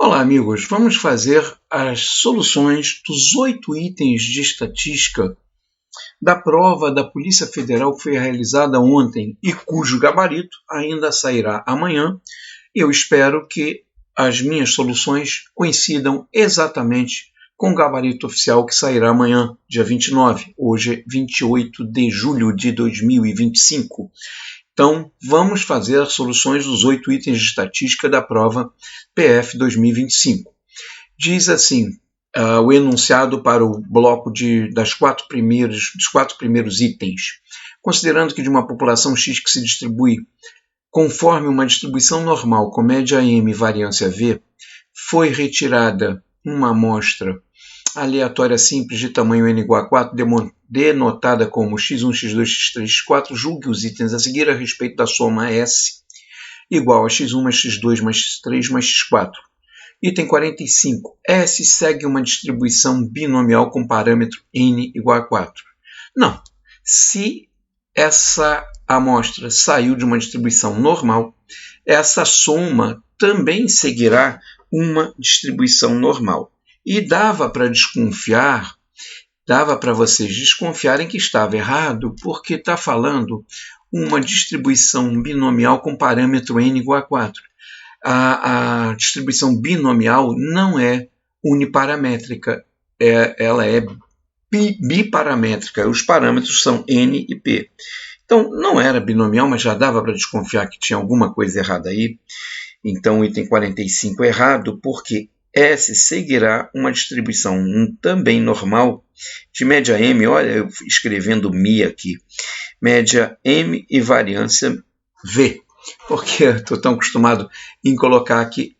Olá, amigos. Vamos fazer as soluções dos 8 itens de estatística da prova da Polícia Federal que foi realizada ontem e cujo gabarito ainda sairá amanhã. Eu espero que as minhas soluções coincidam exatamente com o gabarito oficial que sairá amanhã, dia 29. Hoje é 28 de julho de 2025. Então, vamos fazer as soluções dos 8 itens de estatística da prova PF 2025. Diz assim, o enunciado para o bloco dos quatro primeiros itens. Considerando que de uma população X que se distribui conforme uma distribuição normal com média M e variância V, foi retirada uma amostra aleatória simples de tamanho n igual a 4, denotada como x1, x2, x3, x4, julgue os itens a seguir a respeito da soma S igual a x1 mais x2 mais x3 mais x4. Item 45. S segue uma distribuição binomial com parâmetro n igual a 4. Não. Se essa amostra saiu de uma distribuição normal, essa soma também seguirá uma distribuição normal. E dava para vocês desconfiarem que estava errado, porque está falando uma distribuição binomial com parâmetro n igual a 4. A distribuição binomial não é uniparamétrica, ela é biparamétrica. Os parâmetros são n e p. Então, não era binomial, mas já dava para desconfiar que tinha alguma coisa errada aí. Então, o item 45 é errado, porque S seguirá uma distribuição também normal de média M, olha eu escrevendo Mi aqui, média M e variância V, porque estou tão acostumado em colocar aqui,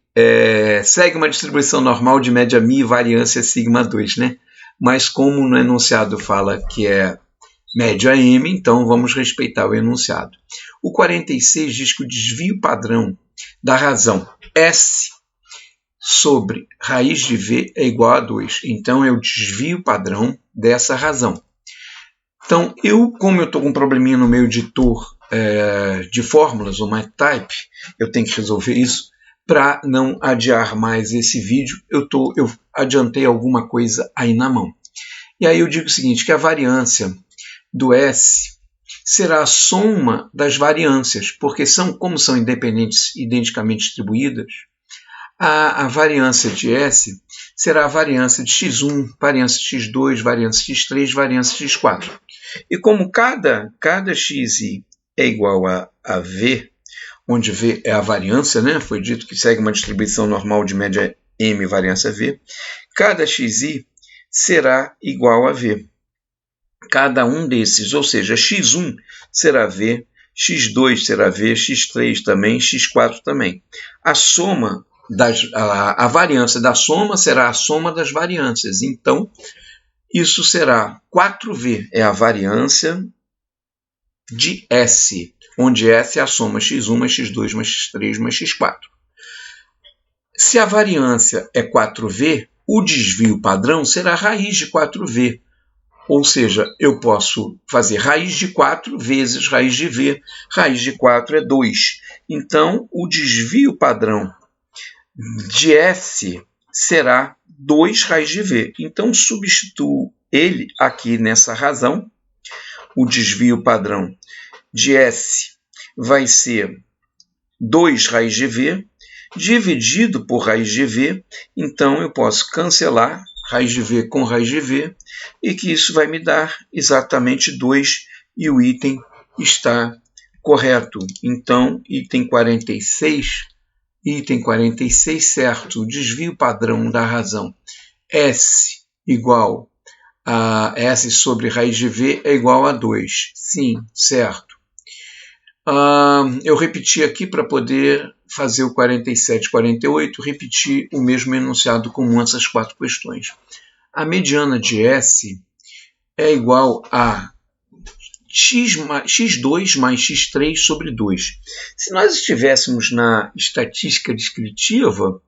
segue uma distribuição normal de média Mi e variância sigma 2, né? Mas como no enunciado fala que é média M, então vamos respeitar o enunciado. O 46 diz que o desvio padrão da razão S sobre raiz de V é igual a 2. Então, é o desvio padrão dessa razão. Então, como eu estou com um probleminha no meu editor de fórmulas, o MATLAB, eu tenho que resolver isso. Para não adiar mais esse vídeo, eu adiantei alguma coisa aí na mão. E aí eu digo o seguinte, que a variância do S será a soma das variâncias, porque como são independentes, identicamente distribuídas, a variância de S será a variância de x1, variância de x2, variância de x3, variância de x4. E como cada xi é igual a V, onde V é a variância, né? Foi dito que segue uma distribuição normal de média M e variância V, cada xi será igual a V. Cada um desses, ou seja, x1 será V, x2 será V, x3 também, x4 também. A variância da soma será a soma das variâncias. Então, isso será 4V, é a variância de S, onde S é a soma x1 mais x2 mais x3 mais x4. Se a variância é 4V, o desvio padrão será a raiz de 4V. Ou seja, eu posso fazer raiz de 4 vezes raiz de V. Raiz de 4 é 2. Então, o desvio padrão de S será 2 raiz de V. Então, substituo ele aqui nessa razão. O desvio padrão de S vai ser 2 raiz de V, dividido por raiz de V. Então, eu posso cancelar raiz de V com raiz de V, e que isso vai me dar exatamente 2, e o item está correto. Então, item 46, certo, o desvio padrão da razão S igual a S sobre raiz de V é igual a 2. Sim, certo. Eu repeti aqui para poder fazer o 47 e 48, repeti o mesmo enunciado comum essas 4 questões. A mediana de S é igual a x2 mais x3 sobre 2. Se nós estivéssemos na estatística descritiva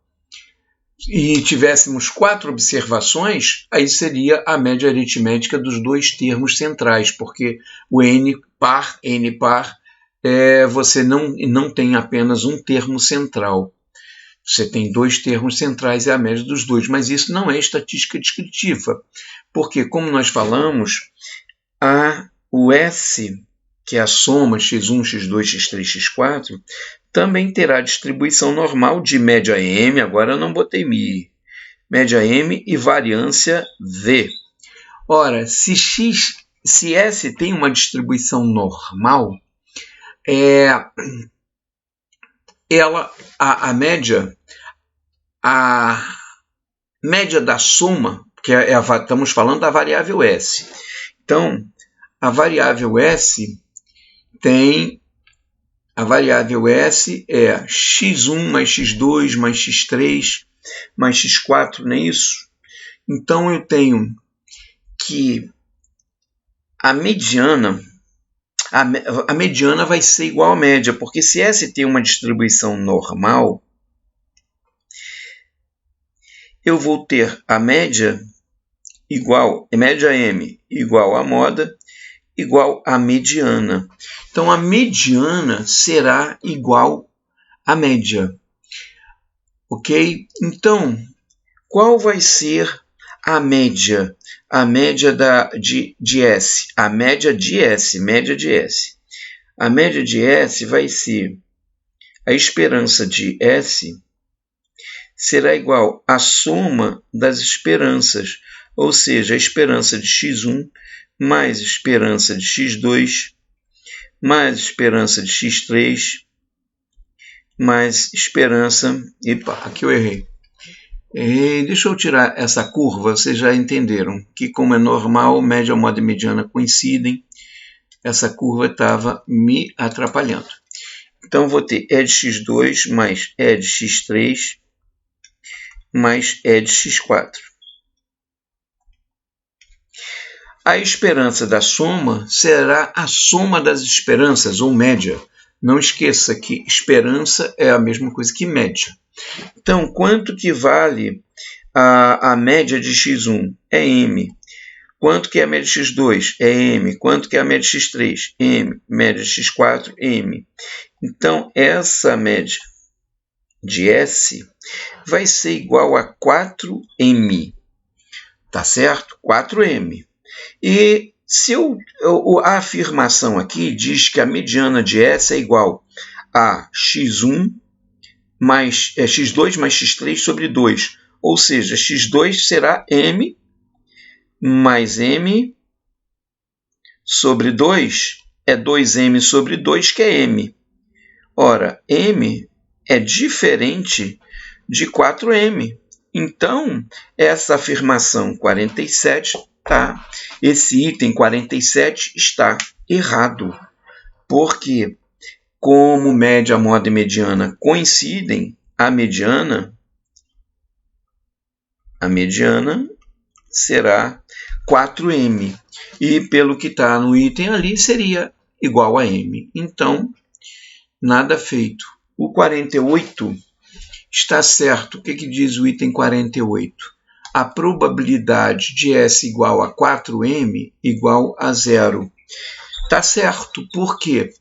e tivéssemos 4 observações, aí seria a média aritmética dos 2 termos centrais, porque o n par, você não tem apenas um termo central. Você tem dois termos centrais e a média dos dois, mas isso não é estatística descritiva, porque, como nós falamos, o S, que é a soma x1, x2, x3, x4, também terá distribuição normal de média M, agora eu não botei mi, média M e variância V. Ora, se S tem uma distribuição normal, a média da soma, que estamos falando da variável S. Então, a variável S é x1 mais x2 mais x3 mais x4, não é isso? Então, eu tenho que a mediana vai ser igual à média, porque se S tem uma distribuição normal, eu vou ter a média média M igual a moda igual a mediana. Então, a mediana será igual à média. Ok? Então, qual vai ser a média? A média de S. A média de S. A média de S vai ser a esperança de S será igual à soma das esperanças, ou seja, a esperança de x1 mais esperança de x2 mais esperança de x3 mais esperança... Epa, aqui eu errei. Deixa eu tirar essa curva, vocês já entenderam que, como é normal, média, moda e mediana coincidem, essa curva estava me atrapalhando. Então, vou ter E de x2 mais E de x3 mais E de x4. A esperança da soma será a soma das esperanças, ou média. Não esqueça que esperança é a mesma coisa que média. Então, quanto que vale a média de x1? É M. Quanto que é a média de x2? É M. Quanto que é a média de x3? M. Média de x4? M. Então, essa média de S vai ser igual a 4M. Tá certo? 4M. E se a afirmação aqui diz que a mediana de S é igual a x1 mais x2 mais x3 sobre 2. Ou seja, x2 será M mais M sobre 2 é 2M sobre 2, que é M. Ora, M é diferente de 4M. Então, essa afirmação 47 esse item 47 está errado. Porque, como média, moda e mediana coincidem, a mediana será 4M. E pelo que está no item ali, seria igual a M. Então, nada feito. O 48 está certo. O que diz o item 48? A probabilidade de S igual a 4M igual a 0. Está certo. Por quê?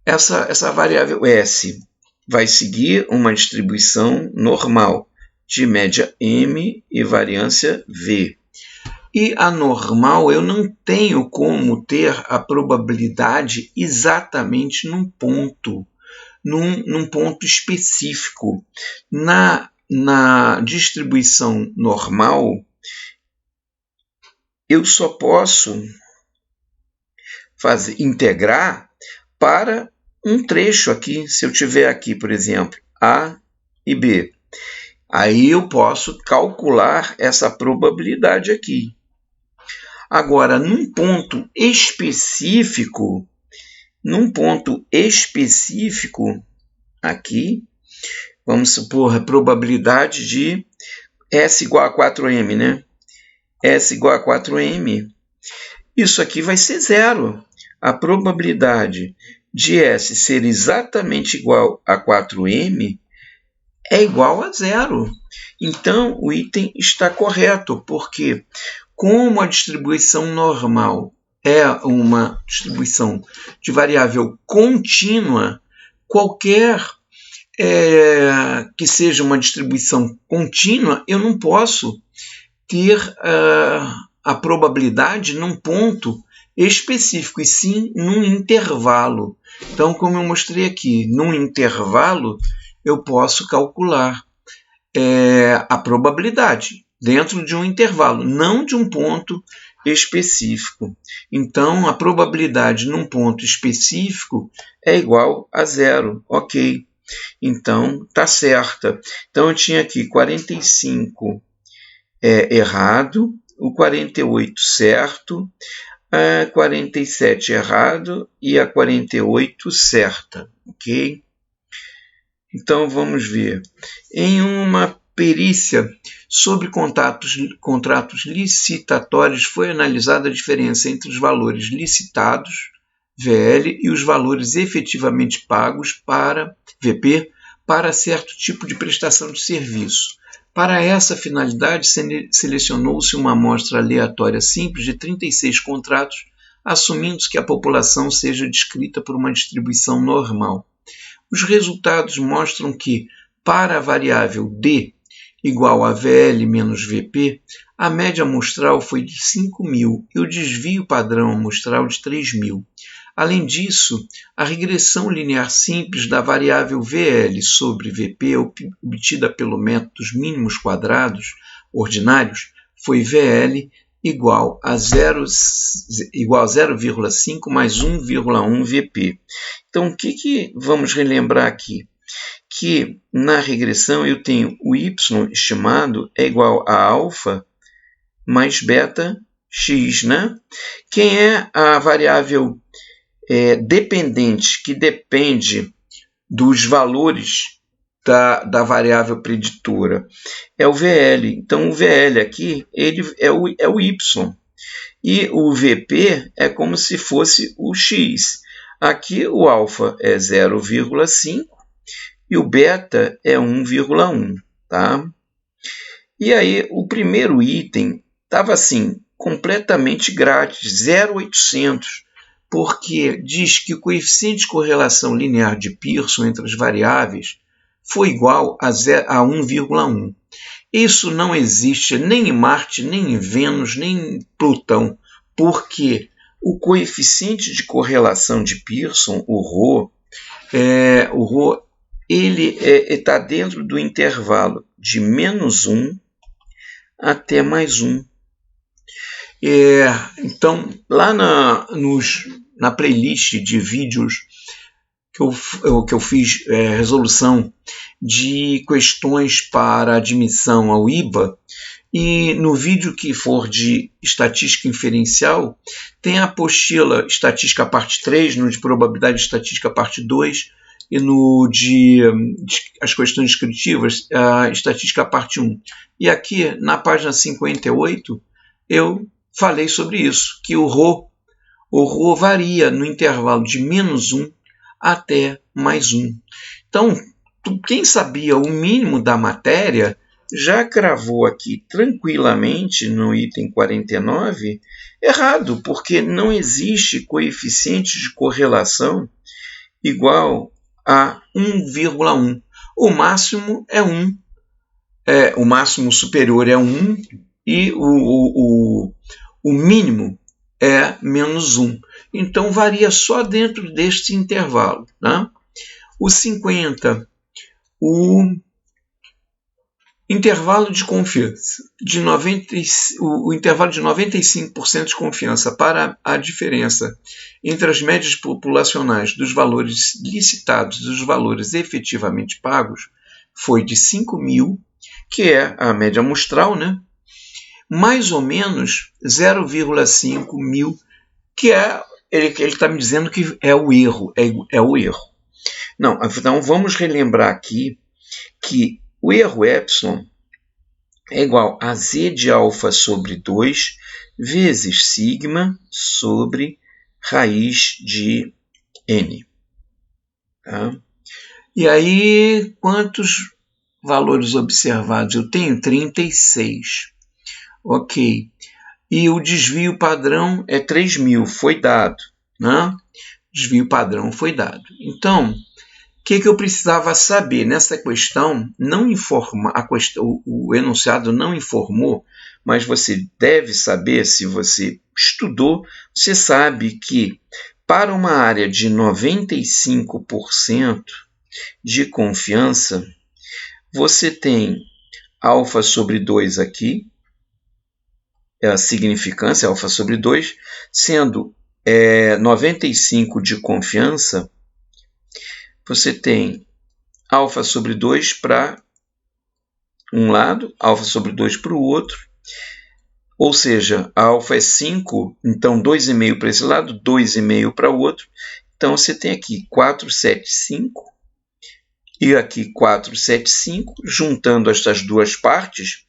Essa variável S vai seguir uma distribuição normal de média M e variância V. E a normal, eu não tenho como ter a probabilidade exatamente num ponto específico. Na distribuição normal, eu só posso integrar para um trecho aqui. Se eu tiver aqui, por exemplo, A e B, aí eu posso calcular essa probabilidade aqui. Agora, num ponto específico, aqui, vamos supor a probabilidade de S igual a 4M, né? S igual a 4M, isso aqui vai ser 0. A probabilidade de S ser exatamente igual a 4M é igual a 0. Então, o item está correto, porque como a distribuição normal é uma distribuição de variável contínua, qualquer que seja uma distribuição contínua, eu não posso ter a probabilidade num ponto específico, e sim num intervalo. Então, como eu mostrei aqui, num intervalo eu posso calcular a probabilidade dentro de um intervalo, não de um ponto específico. Então, a probabilidade num ponto específico é igual a zero. Ok. Então, está certa. Então, eu tinha aqui 45 errado, o 48 certo, a 47 errado e a 48 certa. Ok? Então, vamos ver. Em uma perícia sobre contratos licitatórios, foi analisada a diferença entre os valores licitados, VL, e os valores efetivamente pagos para VP para certo tipo de prestação de serviço. Para essa finalidade, selecionou-se uma amostra aleatória simples de 36 contratos, assumindo que a população seja descrita por uma distribuição normal. Os resultados mostram que, para a variável D igual a VL menos VP, a média amostral foi de 5.000 e o desvio padrão amostral de 3.000. Além disso, a regressão linear simples da variável VL sobre VP, obtida pelo método dos mínimos quadrados ordinários, foi VL igual a 0,5 mais 1,1 VP. Então, o que vamos relembrar aqui? Que na regressão eu tenho o y estimado é igual a alfa mais beta x, né? Quem é a variável dependente, que depende dos valores da variável preditora? É o VL. Então, o VL aqui ele é o y. E o VP é como se fosse o x. Aqui o alfa é 0,5 e o beta é 1,1. Tá? E aí, o primeiro item estava assim, completamente grátis, 0,800, porque diz que o coeficiente de correlação linear de Pearson entre as variáveis foi igual a 1,1. Isso não existe nem em Marte, nem em Vênus, nem em Plutão, porque o coeficiente de correlação de Pearson, o ρ, ele está dentro do intervalo de -1 até +1. Então, lá na playlist de vídeos que eu fiz resolução de questões para admissão ao IBA, e no vídeo que for de estatística inferencial, tem a apostila estatística parte 3, no de probabilidade estatística parte 2, e no de as questões descritivas, a estatística parte 1. E aqui, na página 58, eu falei sobre isso, que o ρ varia no intervalo de -1 até +1. Então, quem sabia o mínimo da matéria já cravou aqui tranquilamente no item 49 errado, porque não existe coeficiente de correlação igual a 1,1. O máximo é 1. O máximo superior é 1 e o mínimo é -1. Então, varia só dentro deste intervalo. Né? O 50, o intervalo de confiança, o intervalo de 95% de confiança para a diferença entre as médias populacionais dos valores licitados e dos valores efetivamente pagos foi de 5.000, que é a média amostral, né? Mais ou menos 0,5 mil, que ele está me dizendo que é o erro. É o erro. Não, então vamos relembrar aqui que o erro epsilon é igual a z de alfa sobre 2 vezes sigma sobre raiz de n. Tá? E aí, quantos valores observados? Eu tenho 36. Ok. E o desvio padrão é 3.000, foi dado. Né? Desvio padrão foi dado. Então, que eu precisava saber? Nessa questão, não informa, o enunciado não informou, mas você deve saber, se você estudou, você sabe que para uma área de 95% de confiança, você tem alfa sobre 2 aqui, é a significância, alfa sobre 2, sendo 95 de confiança, você tem alfa sobre 2 para um lado, alfa sobre 2 para o outro, ou seja, a alfa é 5, então 2,5 para esse lado, 2,5 para o outro. Então, você tem aqui 475 e aqui 475. Juntando estas duas partes,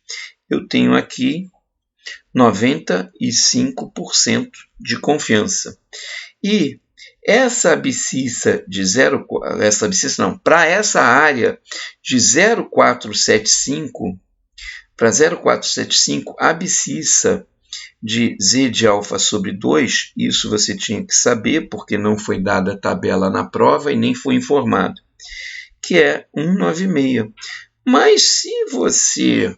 eu tenho aqui 95% de confiança. E essa abscissa de para essa área de 0,475, para 0,475, a abscissa de z de alfa sobre 2, isso você tinha que saber, porque não foi dada a tabela na prova e nem foi informado, que é 196. Mas se você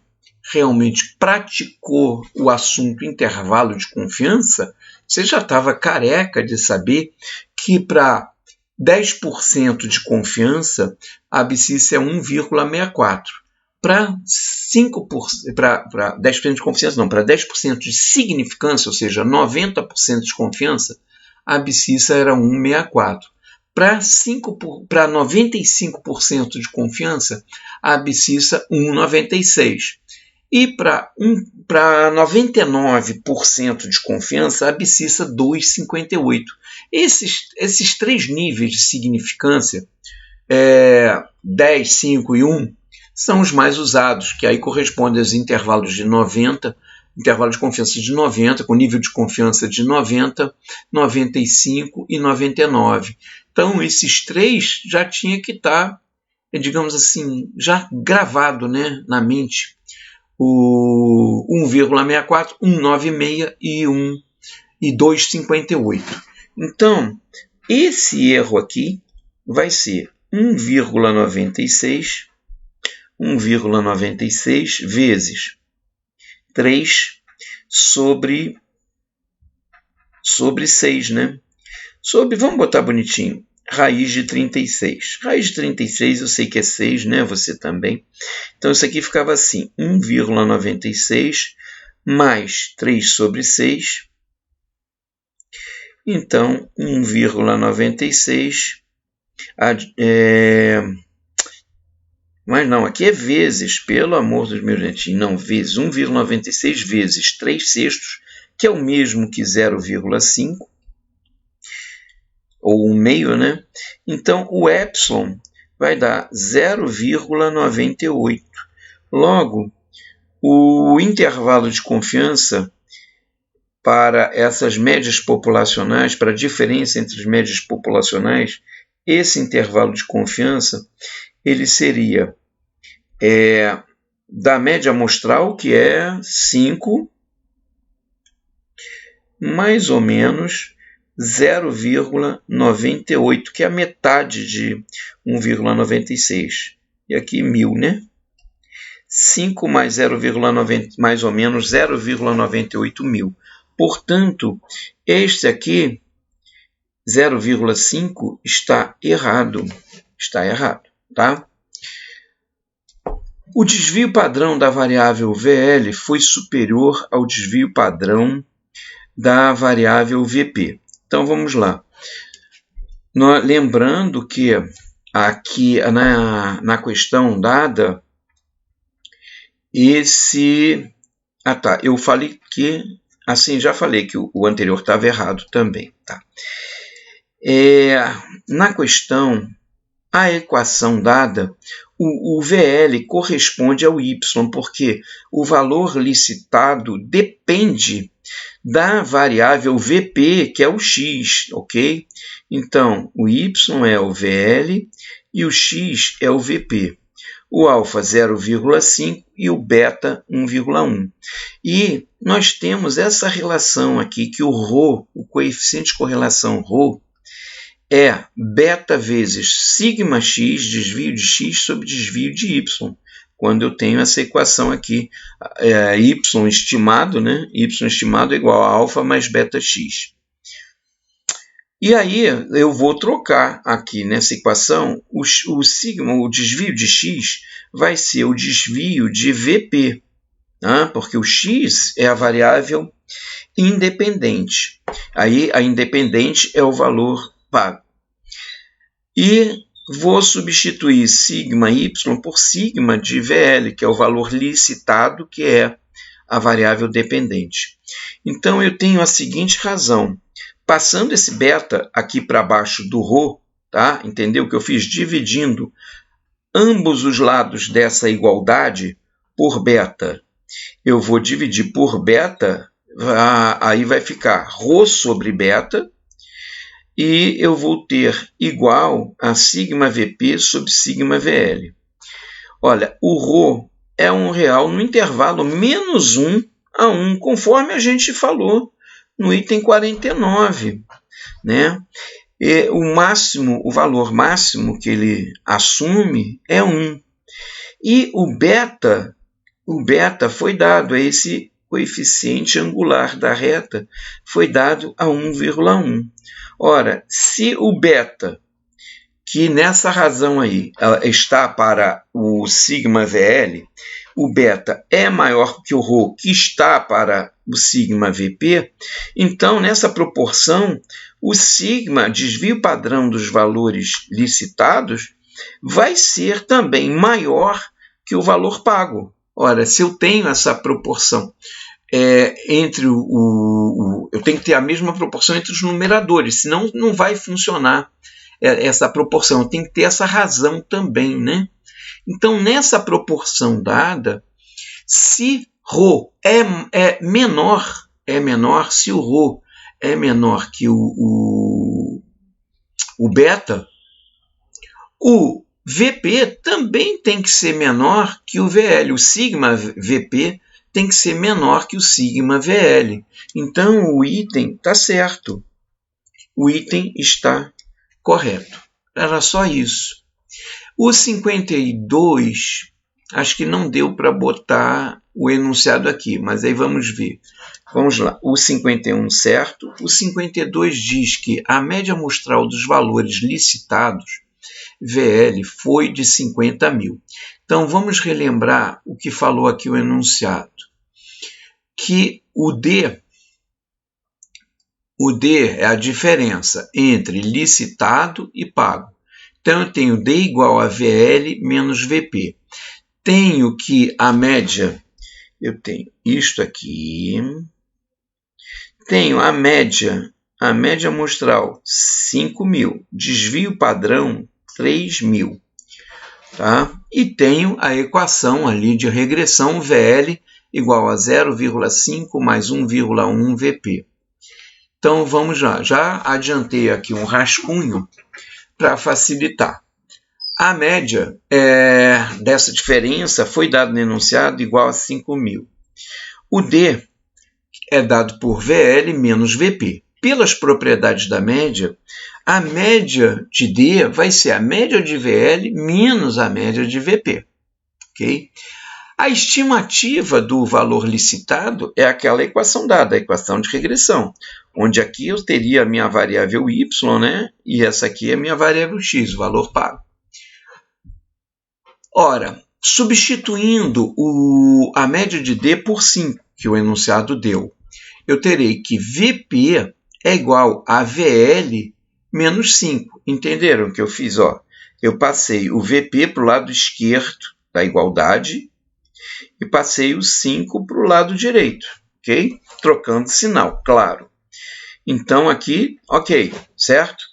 realmente praticou o assunto intervalo de confiança, você já estava careca de saber que para 10% de confiança, a abscissa é 1,64. Para 10% de confiança, não, para 10% de significância, ou seja, 90% de confiança, a abscissa era 1,64. Para 95% de confiança, a abscissa 1,96. E para 99% de confiança, a abscissa 2,58. Esses três níveis de significância, 10, 5 e 1, são os mais usados, que aí correspondem aos intervalos de 90, intervalo de confiança de 90, com nível de confiança de 90, 95 e 99. Então, esses três já tinha que estar, digamos assim, já gravado, né, na mente. O 1,64, 1,96 e 2,58. Então, esse erro aqui vai ser 1,96 vezes 3 sobre 6, né? Vamos botar bonitinho, raiz de 36. Raiz de 36 eu sei que é 6, né? Você também. Então, isso aqui ficava assim, 1,96 mais 3 sobre 6. Então, 1,96... Mas não, aqui é vezes, pelo amor dos meus dentinhos. Não, vezes 1,96 vezes 3 sextos, que é o mesmo que 0,5. Ou 1 meio, né? Então, o epsilon vai dar 0,98. Logo, o intervalo de confiança para essas médias populacionais, para a diferença entre as médias populacionais, esse intervalo de confiança, ele seria da média amostral, que é 5, mais ou menos 0,98, que é a metade de 1,96. E aqui 1000, né? 5 mais 0,90, mais ou menos 0,98 mil. Portanto, este aqui, 0,5, está errado. Está errado, tá? O desvio padrão da variável VL foi superior ao desvio padrão da variável VP. Então, vamos lá. Lembrando que aqui na questão dada, eu falei que, assim, já falei que o anterior estava errado também, tá? Na questão, a equação dada, o VL corresponde ao Y, porque o valor licitado depende da variável VP, que é o X, ok? Então, o Y é o VL e o X é o VP. O alfa 0,5 e o beta 1,1. E nós temos essa relação aqui, que o ρ, o coeficiente de correlação ρ, é beta vezes sigma x, desvio de x sobre desvio de y. Quando eu tenho essa equação aqui, y estimado, né? Y estimado é igual a alfa mais beta x. E aí eu vou trocar aqui nessa equação o sigma, o desvio de x vai ser o desvio de VP, tá? Porque o x é a variável independente. Aí a independente é o valor pago. E vou substituir sigma y por sigma de VL, que é o valor licitado, que é a variável dependente. Então eu tenho a seguinte razão. Passando esse beta aqui para baixo do ρ, tá? Entendeu o que eu fiz? Dividindo ambos os lados dessa igualdade por beta. Eu vou dividir por beta, aí vai ficar ρ sobre beta, e eu vou ter igual a sigma VP sobre sigma VL. Olha, o ρ é um real no intervalo menos 1 a 1, conforme a gente falou no item 49, né? E o valor máximo que ele assume é 1. E o beta foi dado, esse coeficiente angular da reta foi dado a 1,1. Ora, se o beta, que nessa razão aí está para o sigma VL, o beta é maior que o ρ, que está para o sigma VP, então nessa proporção, o sigma, desvio padrão dos valores licitados, vai ser também maior que o valor pago. Ora, se eu tenho essa proporção eu tenho que ter a mesma proporção entre os numeradores, senão não vai funcionar essa proporção. Eu tenho que ter essa razão também, né? Então, nessa proporção dada, se ρ é menor, se o ρ é menor que o beta, o VP também tem que ser menor que o VL. O sigma VP tem que ser menor que o sigma VL. Então, o item está certo. O item está correto. Era só isso. O 52, acho que não deu para botar o enunciado aqui, mas aí vamos ver. Vamos lá. O 51 certo. O 52 diz que a média amostral dos valores licitados, VL, foi de 50 mil. Então, vamos relembrar o que falou aqui o enunciado. Que o D é a diferença entre licitado e pago. Então, eu tenho D igual a VL menos VP. Tenho que a média, eu tenho isto aqui, tenho a média amostral 5.000, desvio padrão 3.000, tá? E tenho a equação ali de regressão VL igual a 0,5 mais 1,1 VP. Então, vamos lá. Já adiantei aqui um rascunho para facilitar. A média dessa diferença foi dada no enunciado igual a 5.000. O D é dado por VL menos VP. Pelas propriedades da média, a média de D vai ser a média de VL menos a média de VP. Okay? A estimativa do valor licitado é aquela equação dada, a equação de regressão, onde aqui eu teria a minha variável y, né? E essa aqui é a minha variável x, o valor pago. Ora, substituindo a média de D por 5, que o enunciado deu, eu terei que VP é igual a VL menos 5. Entenderam o que eu fiz? Eu passei o VP para o lado esquerdo da igualdade e passei o 5 para o lado direito, ok? Trocando sinal, claro. Então, aqui, ok, certo?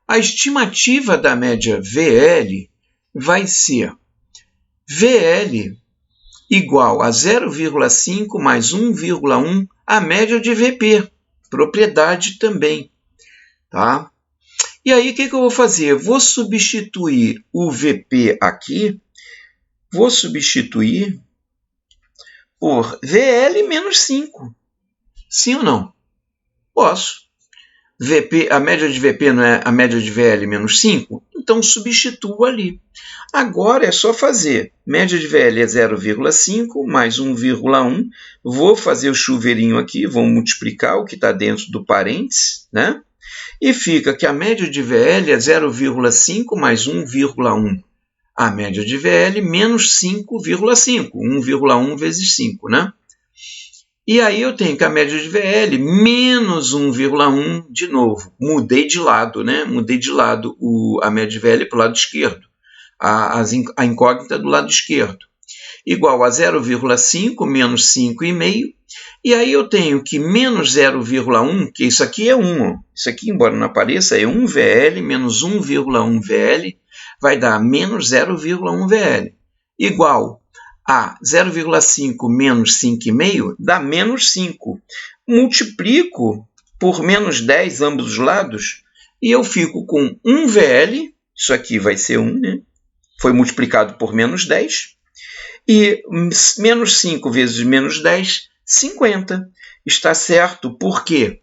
A estimativa da média VL vai ser VL igual a 0,5 mais 1,1 a média de VP, propriedade também, tá? E aí, o que eu vou fazer? Eu vou substituir o VP aqui, vou substituir por VL menos 5. Sim ou não? Posso. VP, a média de VP não é a média de VL menos 5? Então substituo ali. Agora é só fazer. Média de VL é 0,5 mais 1,1. Vou fazer o chuveirinho aqui, vou multiplicar o que está dentro do parênteses, né? E fica que a média de VL é 0,5 mais 1,1. A média de VL menos 5,5. 1,1 vezes 5, né? E aí eu tenho que a média de VL menos 1,1 de novo. Mudei de lado, né? Mudei de lado a média de VL para o lado esquerdo. A incógnita do lado esquerdo. Igual a 0,5 menos 5,5. E aí eu tenho que menos 0,1, que isso aqui é 1. Ó. Isso aqui, embora não apareça, é 1 VL menos 1,1 VL. Vai dar menos 0,1 VL. Igual a 0,5 menos 5,5 dá menos 5. Multiplico por menos 10 ambos os lados e eu fico com 1 VL, isso aqui vai ser 1, né? Foi multiplicado por menos 10, e menos 5 vezes menos 10, 50. Está certo, porque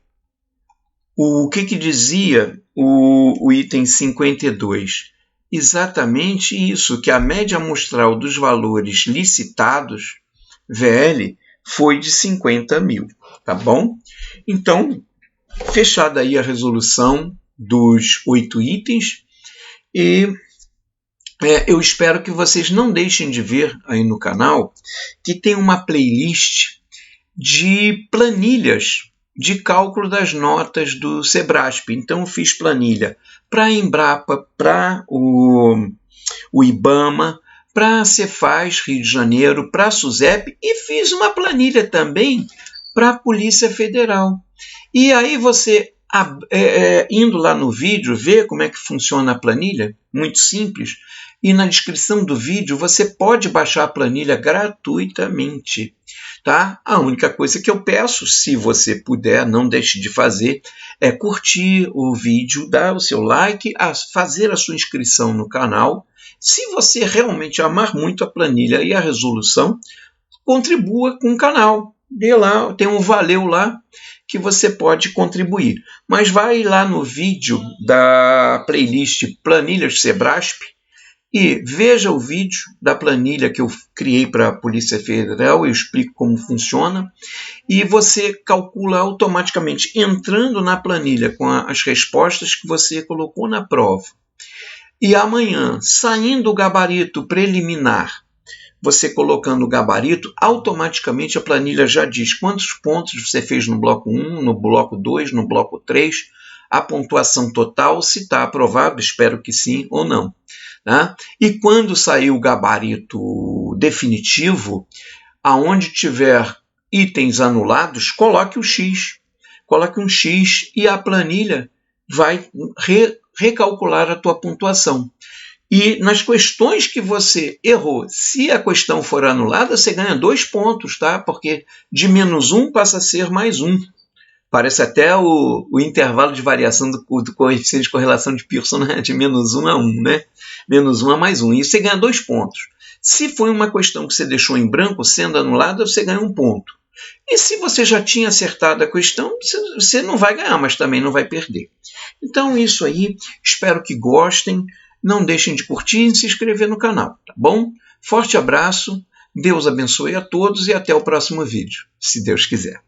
o que dizia o item 52? Exatamente isso, que a média amostral dos valores licitados, VL, foi de 50 mil, tá bom? Então, fechada aí a resolução dos 8 itens, e eu espero que vocês não deixem de ver aí no canal que tem uma playlist de planilhas de cálculo das notas do Sebrasp. Então, eu fiz planilha para a Embrapa, para o IBAMA, para a Cefaz, Rio de Janeiro, para a SUSEP, e fiz uma planilha também para a Polícia Federal. E aí você, indo lá no vídeo, vê como é que funciona a planilha, muito simples, e na descrição do vídeo você pode baixar a planilha gratuitamente. Tá? A única coisa que eu peço, se você puder, não deixe de fazer, é curtir o vídeo, dar o seu like, fazer a sua inscrição no canal. Se você realmente amar muito a planilha e a resolução, contribua com o canal. Dê lá, tem um valeu lá que você pode contribuir. Mas vai lá no vídeo da playlist Planilhas Sebrasp e veja o vídeo da planilha que eu criei para a Polícia Federal, eu explico como funciona, e você calcula automaticamente, entrando na planilha com as respostas que você colocou na prova. E amanhã, saindo o gabarito preliminar, você colocando o gabarito, automaticamente a planilha já diz quantos pontos você fez no bloco 1, no bloco 2, no bloco 3, a pontuação total, se está aprovado, espero que sim ou não. Né? E quando sair o gabarito definitivo, aonde tiver itens anulados, coloque o X. Coloque um X e a planilha vai recalcular a tua pontuação. E nas questões que você errou, se a questão for anulada, você ganha 2 pontos, tá? Porque de menos 1 passa a ser mais 1. Parece até o intervalo de variação do coeficiente de correlação de Pearson, né? De menos 1 a 1, né? Menos 1 a mais 1. E você ganha 2 pontos. Se foi uma questão que você deixou em branco, sendo anulada, você ganha 1 ponto. E se você já tinha acertado a questão, você não vai ganhar, mas também não vai perder. Então, isso aí. Espero que gostem. Não deixem de curtir e se inscrever no canal, tá bom? Forte abraço. Deus abençoe a todos e até o próximo vídeo, se Deus quiser.